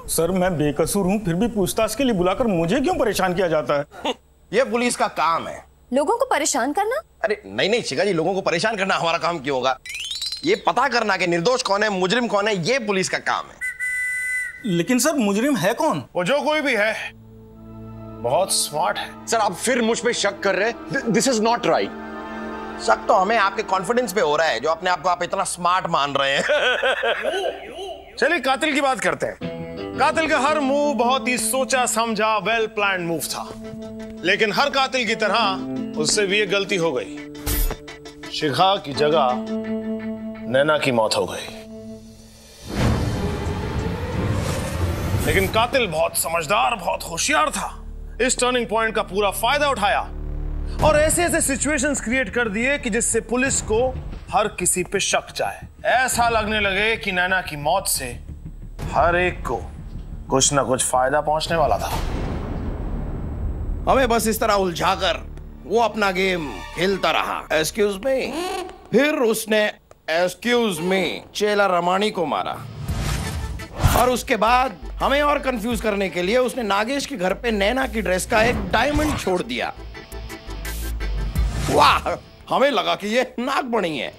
Sir मैं बेकसूर हूँ, फिर भी पूछताछ के लिए बुलाकर मुझे क्यों परेशान किया जाता है? ये पुलिस का काम है। लोगों को परेशान करना? अरे नहीं शिखा जी, लोगों को परेशान करना हमारा काम क्यों होगा? ये पता करना कि निर्दोष कौन है, मुजरिम कौन है, ये पुलिस का काम है। लेकिन सर मुजरिम है कौन? वो जो कोई भी है बहुत स्मार्ट है। सर आप फिर मुझ पे शक कर रहे हैं? This is not right. शक तो हमें आपके कॉन्फिडेंस पे हो रहा है, जो अपने आप को आप इतना स्मार्ट मान रहे हैं। चलिए कातिल की बात करते हैं। कातिल का हर मूव बहुत ही सोचा समझा वेल प्लान्ड मूव था, लेकिन हर कातिल की तरह उससे भी एक गलती हो गई। शिखा की जगह नैना की मौत हो गई। लेकिन कातिल बहुत समझदार, बहुत होशियार था। इस टर्निंग पॉइंट का पूरा फायदा उठाया और ऐसे ऐसे सिचुएशंस क्रिएट कर दिए कि जिससे पुलिस को हर किसी पे शक जाए। ऐसा लगने लगे कि नैना की मौत से हर एक को कुछ ना कुछ फायदा पहुंचने वाला था। हमें बस इस तरह उलझाकर वो अपना गेम खेलता रहा। Excuse me. फिर उसने एक्सक्यूज मी चेला रमानी को मारा और उसके बाद हमें और कंफ्यूज करने के लिए उसने नागेश के घर पे नैना की ड्रेस का एक डायमंड छोड़ दिया। वाह, हमें लगा कि ये नागमणि है।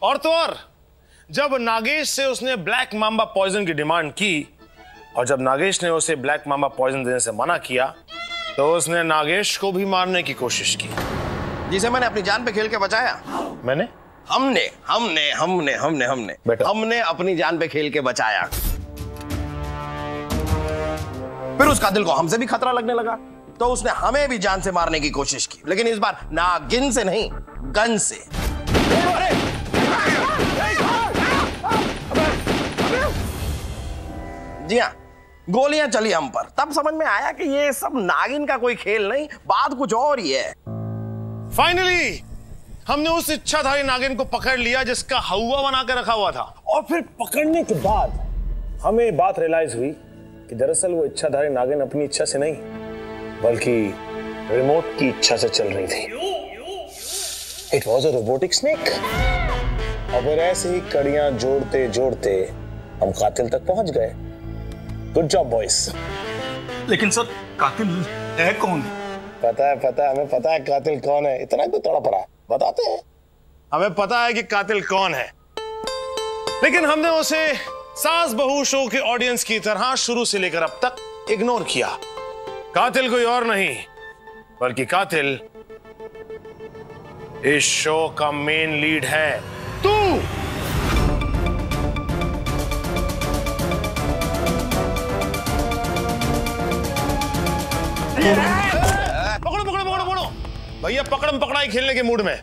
और तो और जब नागेश से उसने ब्लैक मांबा पॉइजन की डिमांड की और जब नागेश ने उसे ब्लैक मांबा पॉइजन देने से मना किया तो उसने नागेश को भी मारने की कोशिश की, जिसे मैंने अपनी जान पे खेल के बचाया। मैंने हमने अपनी जान पे खेल के बचाया। फिर उस कातिल को हमसे भी खतरा लगने लगा तो उसने हमें भी जान से मारने की कोशिश की, लेकिन इस बार नागिन से नहीं, गन से। जी हाँ, गोलियां चली हम पर। तब समझ में आया कि ये सब नागिन का कोई खेल नहीं, बात कुछ और ही है। फाइनली हमने उस इच्छाधारी नागिन को पकड़ लिया जिसका हवा बना के रखा हुआ था। और फिर पकड़ने के बाद हमें बात रियलाइज हुई कि दरअसल वो इच्छाधारी नागिन अपनी इच्छा से नहीं बल्कि रिमोट की इच्छा से चल रही थी। It was a robotic snake. और फिर ऐसे ही कड़ियां जोड़ते जोड़ते हम कातिल तक पहुंच गए। Good job boys. लेकिन सर कातिल है कौन? पता है, हमें पता है कातिल कौन है। इतना क्यों तड़प रहा है? बताते हैं। हमें पता है कि कातिल कौन है, लेकिन हमने उसे सास बहू शो के ऑडियंस की तरह शुरू से लेकर अब तक इग्नोर किया। कातिल कोई और नहीं बल्कि कातिल इस शो का मेन लीड है तू। पकड़ो भैया, पकड़म पकड़ाई खेलने के मूड में।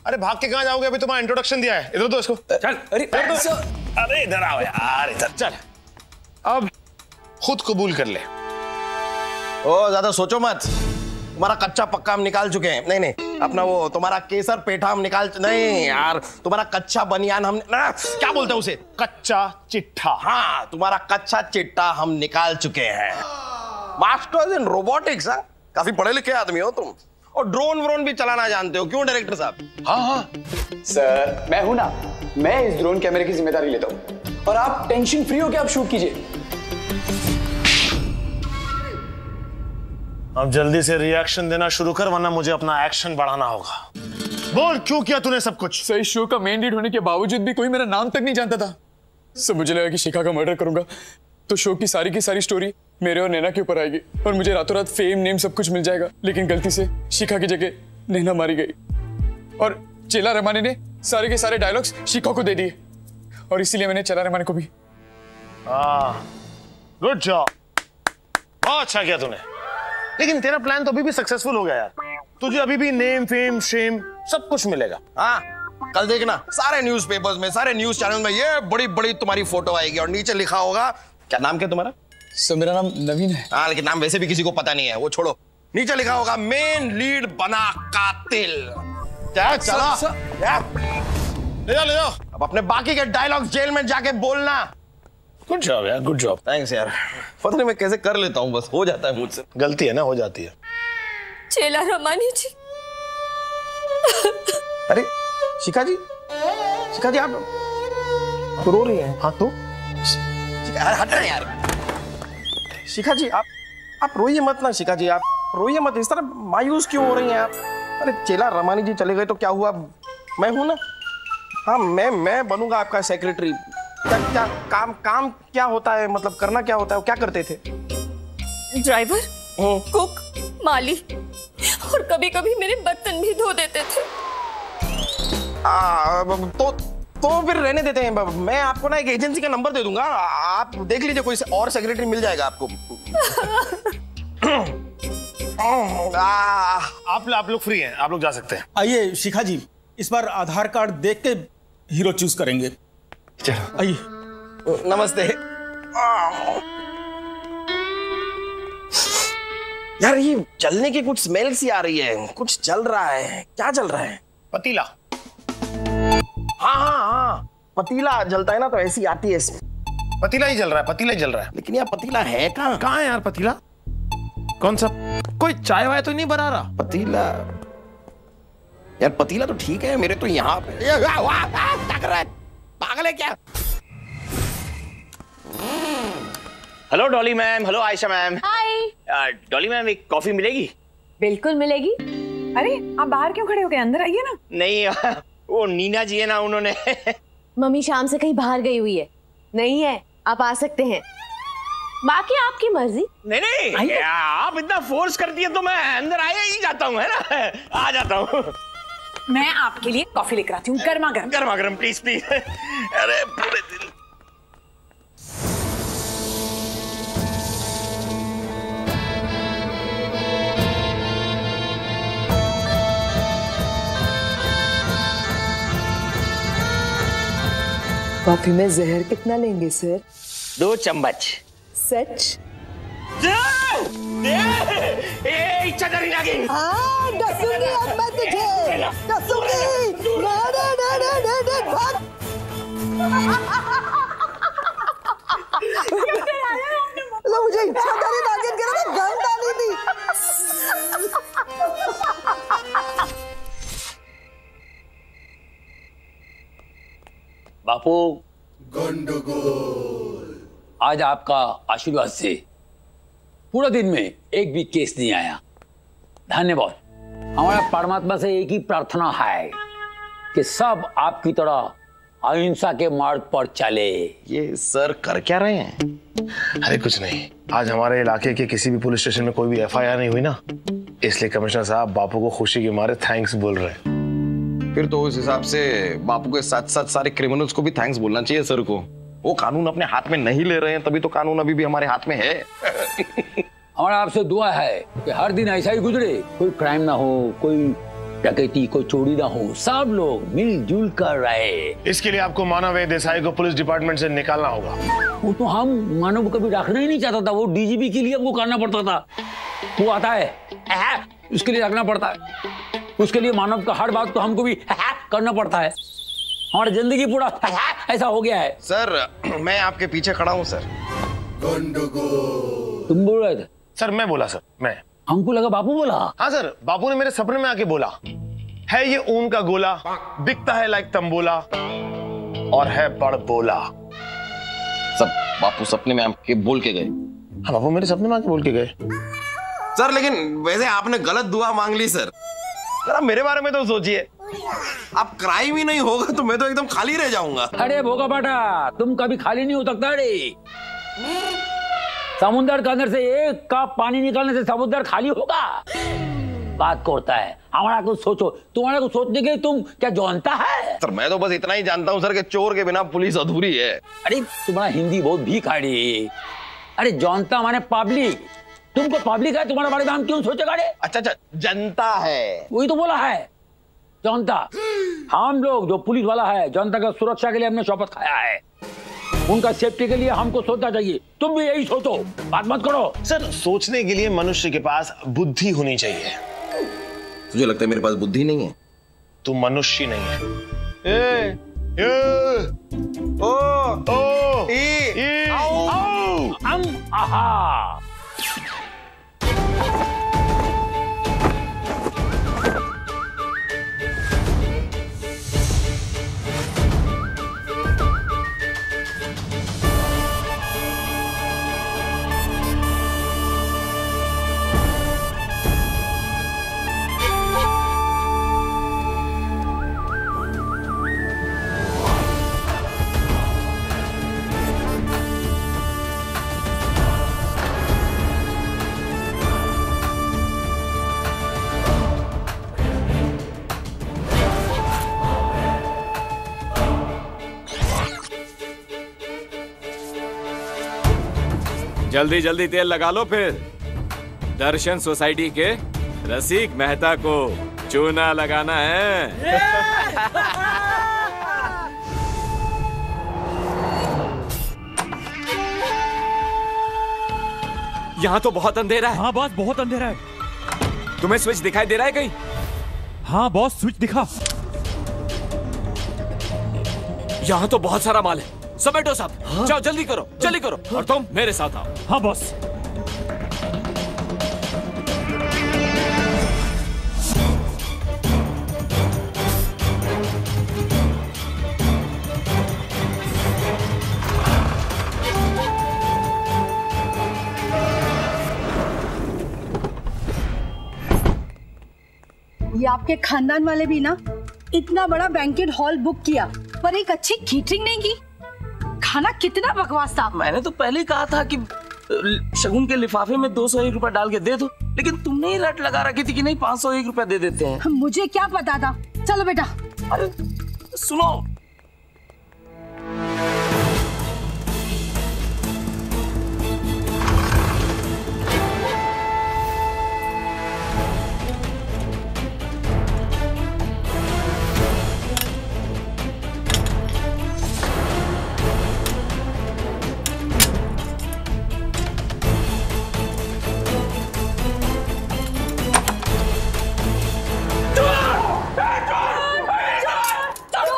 अरे भाग के कहां जाओगे? अभी तुम्हारा इंट्रोडक्शन दिया है। इधर दो इसको। चल। अरे इधर आओ यार, इधर चल। अब खुद कबूल कर ले। ओ ज्यादा सोचो मत, तुम्हारा कच्चा पक्का हम निकाल चुके हैं। नहीं अपना वो तुम्हारा केसर पेठा हम नहीं यार, तुम्हारा कच्चा बनियान हम क्या बोलते हैं उसे? कच्चा चिट्ठा। हाँ, तुम्हारा कच्चा चिट्ठा हम निकाल चुके हैं। Masters in robotics. काफी पढ़े लिखे आदमी हो तुम, और ड्रोन व्रोन भी चलाना जानते हो, क्यों डायरेक्टर साहब? हाँ सर, मैं हूं ना, मैं इस ड्रोन कैमरे की जिम्मेदारी लेता हूं और आप टेंशन फ्री होकर आप शूट कीजिए। अब जल्दी से रिएक्शन देना शुरू कर, वरना मुझे अपना एक्शन बढ़ाना होगा। बोल, क्यों किया तूने सब कुछ? सर, इस शो का मेन लीड होने के बावजूद भी कोई मेरा नाम तक नहीं जानता था। सर, मुझे लगा कि शिखा का मर्डर करूंगा तो शो की सारी स्टोरी मेरे और नैना के ऊपर आएगी और मुझे रातों रात फेम नेम सब कुछ मिल जाएगा। लेकिन गलती से शिखा की जगह नैना मारी गई और चेला रमानी ने सारे के सारे डायलॉग्स शिखा को दे दिए और इसीलिए मैंने चेला रमानी को भी। गुड जॉब, बहुत अच्छा किया तूने। लेकिन तेरा प्लान तो अभी भी सक्सेसफुल हो गया यार। तुझे अभी भी नेम फेम शेम सब कुछ मिलेगा। हाँ, कल देखना सारे न्यूज़पेपर्स में, सारे न्यूज चैनल में ये बड़ी बड़ी तुम्हारी फोटो आएगी और नीचे लिखा होगा, क्या नाम क्या तुम्हारा? सर, मेरा नाम नवीन है। हाँ, लेकिन नाम वैसे भी किसी को पता नहीं है, वो छोड़ो। नीचे लिखा होगा मेन लीड बना कातिल। क्या चला? ले जाओ। अब अपने बाकी के डायलॉग्स जेल में जाके बोलना। गुड जॉब यार, गुड जॉब। थैंक्स यार, पता नहीं मैं कैसे कर लेता हूँ, बस हो जाता है मुझसे। गलती है ना, हो जाती है। चेला रमानी जी। अरे शिखा जी, शिखा जी आप रो रही हैं? हाँ तो हट रहे यार। शिखा जी आप रोइए मत ना, शिखा जी आप रोइए मत, इस तरह मायूस क्यों हो रही हैं आप? अरे चेला रमानी जी चले गए तो क्या हुआ, मैं हूं ना। हाँ मैं बनूंगा आपका सेक्रेटरी। क्या काम क्या होता है, मतलब करना क्या होता है, क्या करते थे? ड्राइवर, कुक, माली और कभी कभी मेरे बर्तन भी धो देते थे। तो फिर रहने देते हैं, मैं आपको ना एक एजेंसी का नंबर दे दूंगा, आप देख लीजिए, कोई और सेक्रेटरी मिल जाएगा आपको। आप लोग फ्री हैं, आप लोग जा सकते हैं। आइए शिखा जी, इस बार आधार कार्ड देख के हीरो चूज करेंगे। चलो आइए। नमस्ते। यार ये जलने की कुछ स्मेल सी आ रही है, कुछ जल रहा है, क्या जल रहा है? पतीला। हाँ, पतीला जलता है ना तो ऐसी आती है। पतीला ही जल रहा है, पतीला ही जल रहा है। लेकिन यार पतीला है कहाँ? कहाँ है यार पतीला? कौन सा? कोई चाय वाय तो नहीं बना रहा? पतीला यार, पतीला तो ठीक है, मेरे तो यहाँ पे। क्या कर रहा है, पागल है क्या? Hello Dolly ma'am, hello Ayesha ma'am. Hi. Dolly ma'am एक कॉफी मिलेगी? बिल्कुल मिलेगी। अरे आप बाहर क्यों खड़े हो गए, अंदर आइए ना। नहीं वो नीना जी है ना, उन्होंने मम्मी शाम से कहीं बाहर गई हुई है, नहीं है, आप आ सकते हैं, बाकी आपकी मर्जी। नहीं आप इतना फोर्स करती है तो मैं अंदर आया ही जाता हूँ, है ना, आ जाता हूँ। मैं आपके लिए कॉफी लेकर आती हूँ, गर्मा गर्म। गर्मा गर्म प्लीज प्लीज। अरे पूरे दिन कॉफी में जहर कितना लेंगे सर? 2 चम्मच। सच? इच्छाधारी नागिन। हाँ, डसूंगी अब मैं तुझे, डसूंगी। ना ना ना ना ना ना भाग। लो मुझे इच्छाधारी नागिन कह रहा था, गन डाली थी। बापू, आज आपका आशीर्वाद से पूरा दिन में एक भी केस नहीं आया। धन्यवाद। हमारा परमात्मा से एक ही प्रार्थना है कि सब आपकी तरह अहिंसा के मार्ग पर चले। ये सर कर क्या रहे हैं? अरे कुछ नहीं, आज हमारे इलाके के किसी भी पुलिस स्टेशन में कोई भी FIR नहीं हुई ना, इसलिए कमिश्नर साहब बापू को खुशी के मारे थैंक्स बोल रहे हैं। फिर तो उस हिसाब से बापू के साथ साथ सारे क्रिमिनल्स को भी थैंक्स बोलना चाहिए सर को। वो कानून अपने हाथ में नहीं ले रहे हैं, तभी तो कानून अभी भी हमारे हाथ में है। हमारा आपसे दुआ है कि हर दिन ऐसा ही गुजरे, कोई क्राइम ना हो, कोई डकैती, कोई चोरी ना हो, सब लोग मिलजुल कर रहे। इसके लिए आपको मानव देसाई को पुलिस डिपार्टमेंट से निकालना होगा। वो तो हम मानव को कभी रखना ही नहीं चाहता था, वो DGP के लिए हमको करना पड़ता था। वो आता है, उसके लिए रखना पड़ता है, उसके लिए मानव का हर बात तो हमको भी करना पड़ता है। हमारी जिंदगी पूरा ऐसा हो गया है। सर मैं आपके पीछे खड़ा हूँ सर। तुम बोल रहे थे? सर मैं बोला सर, मैं। हमको लगा बापू बोला। हाँ सर, बापू ने मेरे सपने में आके बोला है ये ऊन का गोला, बिकता है लाइक तंबोला और है बड़ बोला। सब बापू सपने में आपके बोल के गए? हाँ बापू मेरे सपने में आके बोल के गए सर, लेकिन वैसे आपने गलत दुआ मांग ली सर। जरा मेरे बारे में तो सोचिए, आप क्राइम ही नहीं होगा तो मैं तो एकदम खाली रह जाऊंगा। अरे भोगा बाटा, तुम कभी खाली नहीं हो सकता रे। समुद्र के अंदर से एक कप पानी निकालने से समुद्र खाली होगा? बात करता है। हमारा कुछ सोचो, तुम्हारा कुछ सोचने के लिए तुम क्या जानता है? सर मैं तो बस इतना ही जानता हूँ सर कि चोर के बिना पुलिस अधूरी है। अरे तुम्हारा हिंदी बहुत भीख है। अरे जानता माने पब्लिक, तुमको पब्लिक है, तुम्हारे बारे में हम क्यों सोचेगा रे? अच्छा अच्छा, जनता है, वही तो बोला है, जनता। हम लोग जो पुलिस वाला है, जनता का सुरक्षा के लिए हमने शपथ खाया है, उनका सेफ्टी के लिए हमको सोचना चाहिए। तुम भी यही सोचो, बात मत करो। सर सोचने के लिए मनुष्य के पास बुद्धि होनी चाहिए। तुझे लगता है मेरे पास बुद्धि नहीं है? तू मनुष्य नहीं है। ए, ओ, ई, आहा। जल्दी जल्दी तेल लगा लो फिर। दर्शन सोसाइटी के रसिक मेहता को चूना लगाना है। यहाँ तो बहुत अंधेरा है। हाँ बॉस, बहुत अंधेरा है। तुम्हें स्विच दिखाई दे रहा है कहीं? हाँ बॉस, स्विच दिखा। यहाँ तो बहुत सारा माल है। समेटो सब। हाँ? जाओ जल्दी करो, जल्दी करो। हाँ? और तुम मेरे साथ आओ। हाँ बॉस। ये आपके खानदान वाले भी ना इतना बड़ा बैंकेट हॉल बुक किया पर एक अच्छी केटरिंग नहीं की। खाना कितना बकवास था। मैंने तो पहले ही कहा था कि शगुन के लिफाफे में 201 रुपए डाल के दे दो, लेकिन तुमने ही रट लगा रखी थी कि नहीं 501 रुपए दे देते हैं। मुझे क्या पता था। चलो बेटा। अरे सुनो,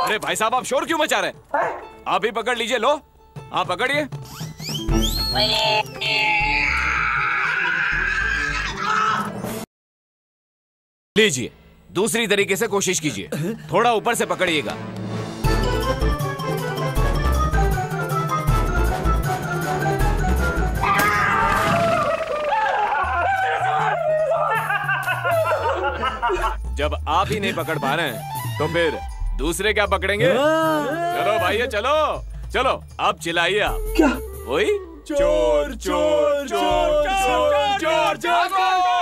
अरे भाई साहब, आप शोर क्यों मचा रहे हैं? आप ही पकड़ लीजिए। लो, आप पकड़िए। लीजिए, दूसरी तरीके से कोशिश कीजिए। थोड़ा ऊपर से पकड़िएगा। जब आप ही नहीं पकड़ पा रहे हैं तो फिर दूसरे क्या पकड़ेंगे? चलो भाई, चलो चलो, अब चिल्लाइए आप। क्या? वही चोर चोर चोर चोर चोर चोर।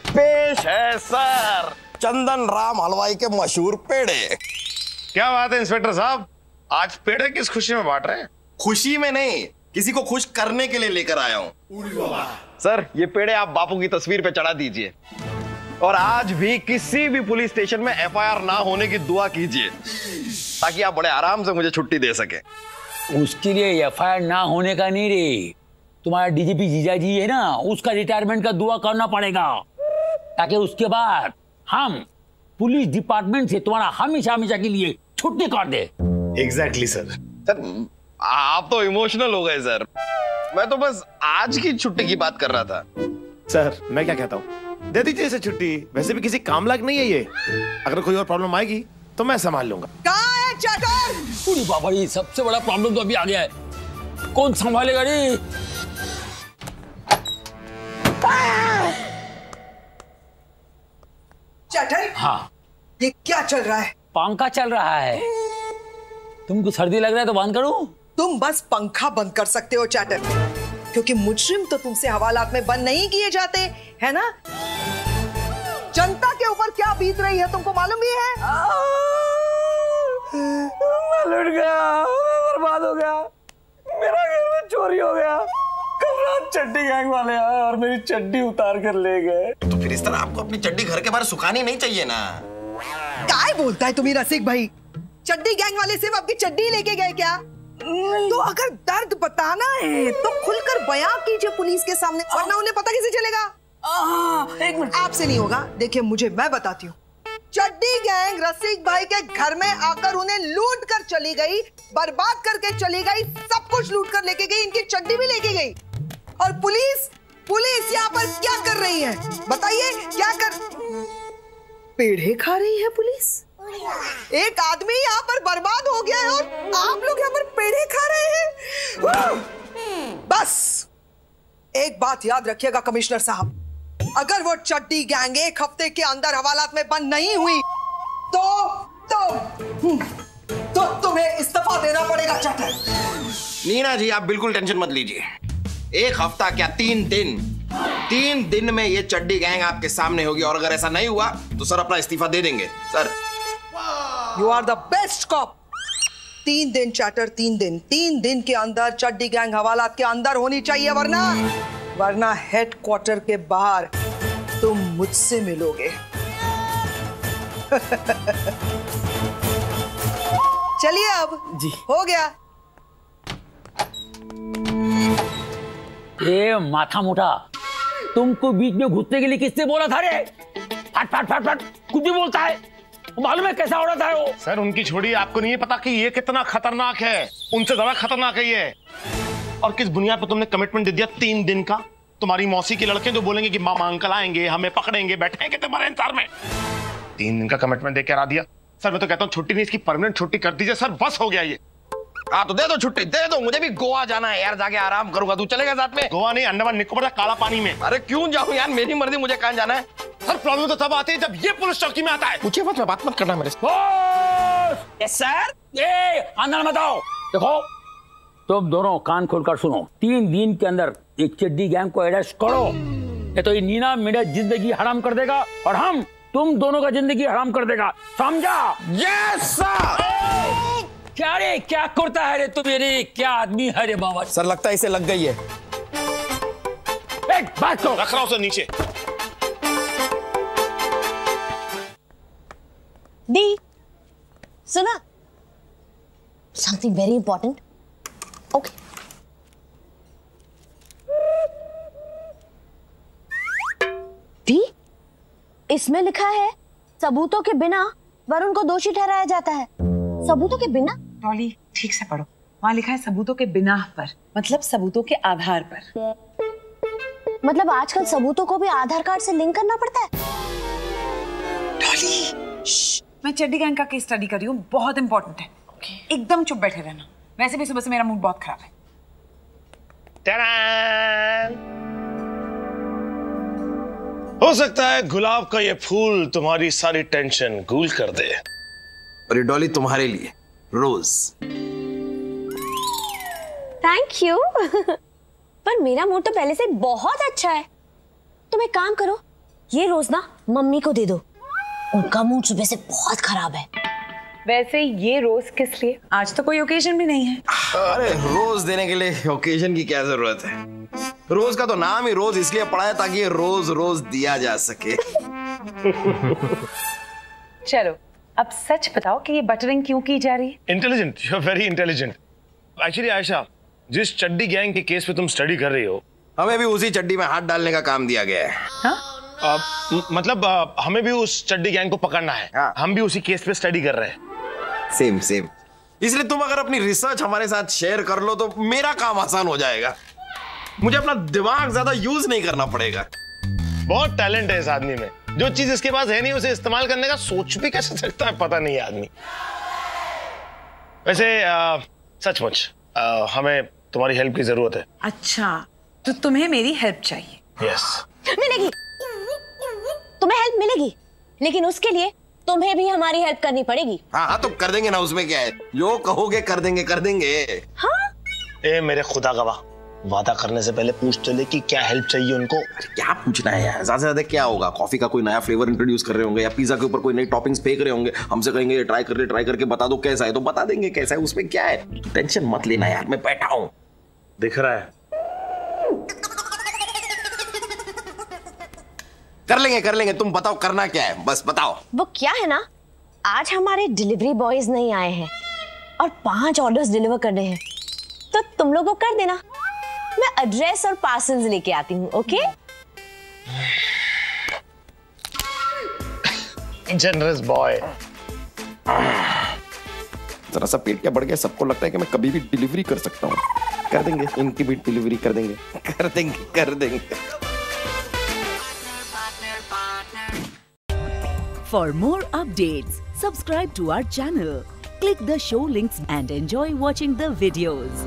पेश है सर चंदन राम हलवाई के मशहूर पेड़े। क्या बात है इंस्पेक्टर साहब, आज पेड़े किस खुशी में बांट रहे हैं? खुशी में नहीं, किसी को खुश करने के लिए लेकर आया हूँ। सर ये पेड़े आप बापू की तस्वीर पे चढ़ा दीजिए और आज भी किसी भी पुलिस स्टेशन में एफआईआर ना होने की दुआ कीजिए ताकि आप बड़े आराम से मुझे छुट्टी दे सके। उसके लिए एफआईआर ना होने का नहीं रे, तुम्हारा डीजीपी जीजा जी है ना, उसका रिटायरमेंट का दुआ करना पड़ेगा ताकि उसके बाद हम पुलिस डिपार्टमेंट से तुम्हारा हमेशा हमेशा के लिए छुट्टी कर दे। Exactly sir. सर आप तो इमोशनल हो गए सर, मैं तो बस आज की छुट्टी की बात कर रहा था। सर मैं क्या कहता हूँ, दे दीजिए इसे छुट्टी। वैसे भी किसी काम लायक नहीं है ये, अगर कोई और प्रॉब्लम आएगी तो मैं संभाल लूंगा। कहाँ है चटर? पूरी बाबा, ये सबसे बड़ा प्रॉब्लम तो अभी आ गया है, कौन संभालेगा रे? चटर, हाँ ये क्या चल रहा है? पंखा चल रहा है। तुमको सर्दी लग रहा है तो बंद करूं? तुम बस पंखा बंद कर सकते हो चटर, क्योंकि मुजरिम तो तुमसे हवालात में बंद नहीं किए जाते, है ना? जनता के ऊपर क्या बीत रही है तुमको मालूम ही है? मैं लुट गया, मैं बर्बाद हो गया, मेरा घर में चोरी हो गया। कल रात चड्डी गैंग वाले आए और मेरी चड्डी उतार कर ले गए। तो फिर इस तरह आपको अपनी चड्डी घर के बाहर सुखानी नहीं चाहिए ना। क्या बोलता है तुम्हें रसिक भाई? चड्डी गैंग वाले सिर्फ आपकी चड्डी लेके गए क्या? तो अगर दर्द बताना है तो खुलकर बयां कीजिए पुलिस के सामने, वरना उन्हें पता कैसे चलेगा? एक मिनट, आपसे नहीं होगा। देखिए मुझे, मैं बताती हूँ। चड्डी गैंग रसिक भाई के घर में आकर उन्हें लूट कर चली गई, बर्बाद करके चली गई, सब कुछ लूट कर लेके गई, इनकी चड्डी भी लेके गई। और पुलिस यहाँ पर क्या कर रही है बताइए? क्या कर पेड़े खा रही है पुलिस? एक आदमी यहाँ पर बर्बाद हो गया है और आप लोग यहाँ पर पेड़े खा रहे हैं। बस एक बात याद रखिएगा कमिश्नर साहब, अगर वो चड्डी गैंग एक हफ्ते के अंदर हवालात में बंद नहीं हुई तो तुम्हें इस्तीफा देना पड़ेगा चैटर। नीना जी आप बिल्कुल टेंशन मत लीजिए, एक हफ्ता क्या 3 दिन, 3 दिन में ये चड्डी गैंग आपके सामने होगी। और अगर ऐसा नहीं हुआ तो सर अपना इस्तीफा दे देंगे। Sir you are the best cop. 3 दिन चैटर, 3 दिन, 3 दिन के अंदर चड्डी गैंग हवालात के अंदर होनी चाहिए, वरना हेडक्वार्टर के बाहर तुम मुझसे मिलोगे। चलिए अब जी हो गया। ए माथा मोटा, तुमको बीच में घुसने के लिए किसने बोला था रे? फट फट फट फट कुछ भी बोलता है, मालूम है कैसा औरत है वो? सर उनकी छोड़िए, आपको नहीं पता कि ये कितना खतरनाक है, उनसे ज्यादा खतरनाक है ये। और किस बुनियाद पर तुमने कमिटमेंट दे दिया 3 दिन का? तुम्हारी मौसी के लड़के जो बोलेंगे कि मामा अंकल आएंगे, हमें पकड़ेंगे, बैठेंगे तुम्हारे इंतजार में। 3 दिन का कमिटमेंट देकर आ दिया। सर मैं तो कहता हूँ छुट्टी नहीं, इसकी परमानेंट छुट्टी कर दीजिए सर, बस हो गया ये। हाँ तो दे दो छुट्टी, दे दो। मुझे भी गोवा जाना है यार, जाके आराम करूंगा। तू चलेगा साथ में? गोवा नहीं, अंडमान निकोबार काला पानी में। अरे क्यों जाऊं यार, मेरी मर्जी, मुझे कहाँ जाना है। सर प्रॉब्लम तो तब आती है जब ये पुलिस चौकी में आता है। पूछे मत, मैं बात मत करना मेरे से। Yes sir. ये अंदर मत आओ। देखो तुम दोनों कान खोलकर सुनो, 3 दिन के अंदर एक चड्डी गैंग को अरेस्ट करो, ये तो ये नीना मेरा जिंदगी हराम कर देगा और हम तुम दोनों का जिंदगी हराम कर देगा, समझा? Yes sir. क्या रे, क्या करता है रे तू? मेरे क्या आदमी है रे बाबा? सर लगता है इसे लग गई है। एक बात करो, रख रहा हूं सर नीचे। दी सुना, समथिंग वेरी इंपॉर्टेंट। ओके दी, इसमें लिखा है सबूतों के बिना वरुण को दोषी ठहराया जाता है। सबूतों के बिना? डॉली ठीक से पढ़ो, वहाँ लिखा है सबूतों के बिना पर, मतलब सबूतों के आधार पर। मतलब आजकल सबूतों को भी आधार कार्ड से लिंक करना पड़ता है? डॉली मैं चड्डी गैंग का केस स्टडी कर रही हूँ, बहुत इंपॉर्टेंट है। एकदम चुप बैठे रहना, वैसे भी सुबह से मेरा मूड बहुत खराब है। हो सकता है गुलाब का ये फूल तुम्हारी सारी टेंशन कूल कर दे। और ये डॉली तुम्हारे लिए रोज। Thank you. पर मेरा मूड तो पहले से बहुत अच्छा है। तुम एक काम करो, ये रोज ना मम्मी को दे दो, उनका मूड सुबह से बहुत खराब है। वैसे ये रोज किस लिए? आज तो कोई ओकेजन भी नहीं है। अरे रोज देने के लिए ओकेजन की क्या जरूरत है? रोज का तो नाम ही रोज इसलिए पड़ा है ताकि ये रोज रोज दिया जा सके। चलो अब सच बताओ कि ये बटरिंग क्यों की जा रही है? Intelligent, you are very intelligent. Actually Ayesha, जिस चड्डी गैंग के केस पे तुम स्टडी कर रही हो, हमें भी उसी चड्डी में हाथ डालने का काम दिया गया है। हाँ? मतलब हमें भी उस चड्डी गैंग को पकड़ना है। हाँ। हम भी उसी केस पे स्टडी कर रहे हैं। Same same. इसलिए तुम अगर अपनी रिसर्च हमारे साथ शेयर कर लो तो मेरा काम आसान हो जाएगा, मुझे अपना दिमाग ज्यादा यूज नहीं करना पड़ेगा। बहुत टैलेंट है इस आदमी में, जो चीज इसके पास है नहीं उसे इस्तेमाल करने का सोच भी कैसे सकता है पता नहीं आदमी। वैसे सचमुच हमें तुम्हारी हेल्प की जरूरत है। अच्छा तो तुम्हें मेरी हेल्प चाहिए? यस। मिलेगी, तुम्हें हेल्प मिलेगी, लेकिन उसके लिए तुम्हें भी हमारी हेल्प करनी पड़ेगी। हाँ तो कर देंगे ना, उसमें क्या है, जो कहोगे कर देंगे, कर देंगे। हाँ? ए मेरे खुदा गवाह, वादा करने से पहले पूछ तो ले कि क्या हेल्प चाहिए उनको। क्या पूछना है यार, ज्यादा से ज्यादा क्या होगा? कॉफी का कोई नया फ्लेवर इंट्रोड्यूस कर रहे होंगे या पिज्जा के ऊपर कोई नई टॉपिंग्स फेंक रहे होंगे, हमसे कहेंगे ये ट्राई करके बता दो कैसा है, तो बता देंगे कैसा है, उसमें क्या है। टेंशन मत लेना यार, मैं बैठा हूँ। दिख रहा है। कर लेंगे, तुम बताओ करना क्या है, बस बताओ। वो क्या है ना, आज हमारे डिलीवरी बॉयज नहीं आए हैं और 5 ऑर्डर्स डिलीवर करने हैं, तो तुम लोगों को कर देना। मैं एड्रेस और पार्सल्स लेके आती हूँ, ओके? Generous boy. जरा सा पेट क्या बढ़ गया, सबको लगता है कि मैं कभी भी डिलीवरी कर सकता हूँ। कर देंगे, इनकी भी डिलीवरी कर देंगे। For more updates, subscribe to our channel, click the show links and enjoy watching the videos.